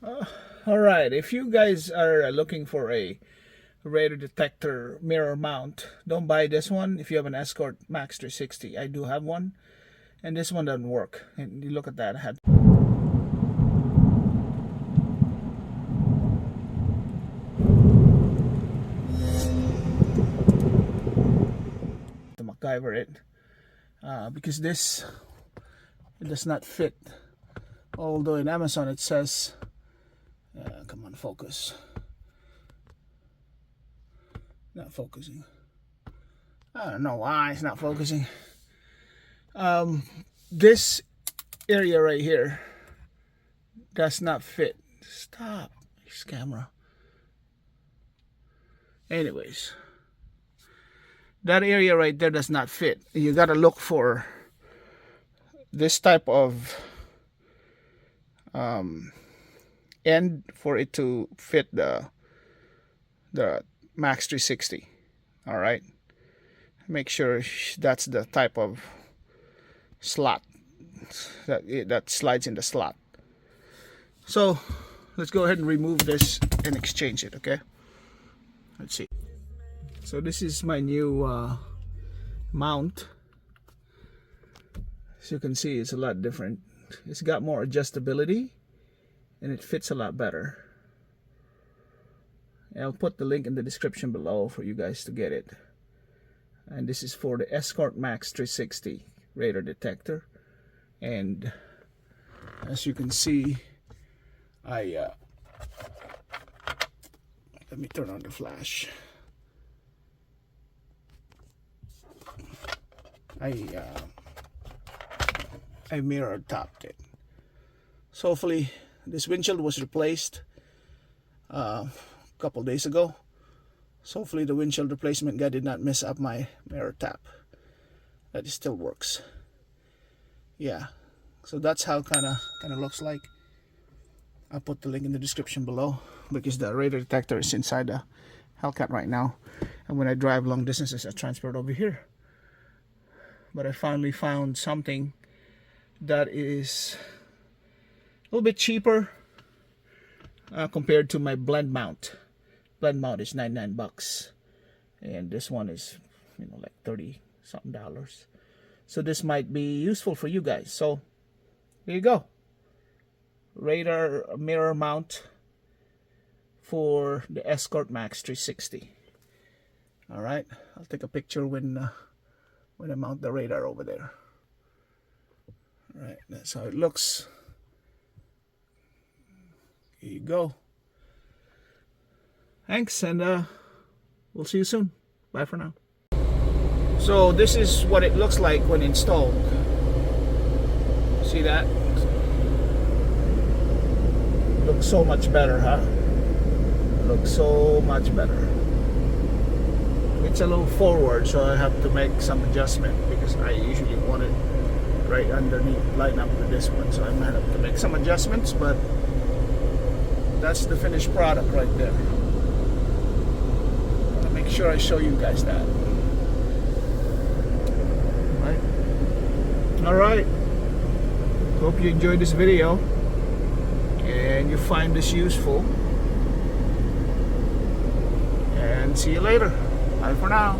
All right, if you guys are looking for a radar detector mirror mount, don't buy this one if you have an Escort Max 360. I do have one, and this one doesn't work. And you look at that, I had to MacGyver it because this it does not fit. Although in Amazon it says, come on, focus. Not focusing. I don't know why it's not focusing. This area right here does not fit. Stop this camera. Anyways, that area right there does not fit. You gotta look for this type of end for it to fit the Max 360. All right, make sure that's the type of slot that slides in the slot. So let's go ahead and remove this and exchange it. Okay, let's see. So this is my new mount. As you can see, it's a lot different. It's got more adjustability and it fits a lot better. I'll put the link in the description below for you guys to get it. And this is for the Escort Max 360 radar detector. And as you can see, let me turn on the flash. I mirror topped it. So hopefully this windshield was replaced a couple days ago. So hopefully the windshield replacement guy did not mess up my mirror tap. That it still works. Yeah. So that's how kind of looks like. I'll put the link in the description below because the radar detector is inside the Hellcat right now. And when I drive long distances, I transfer it over here. But I finally found something that is a little bit cheaper compared to my blend mount. Blend mount is $99, and this one is, like $30 something. So this might be useful for you guys. So there you go, radar mirror mount for the Escort Max 360. All right, I'll take a picture when I mount the radar over there. All right, that's how it looks. Here you go. Thanks, and we'll see you soon. Bye for now. So this is what it looks like when installed. See that? Looks so much better, huh? Looks so much better. It's a little forward, so I have to make some adjustment because I usually want it right underneath, line up with this one. So I might have to make some adjustments, but that's the finished product right there. I'll make sure I show you guys that. Alright. Hope you enjoyed this video and you find this useful. And see you later. Bye for now.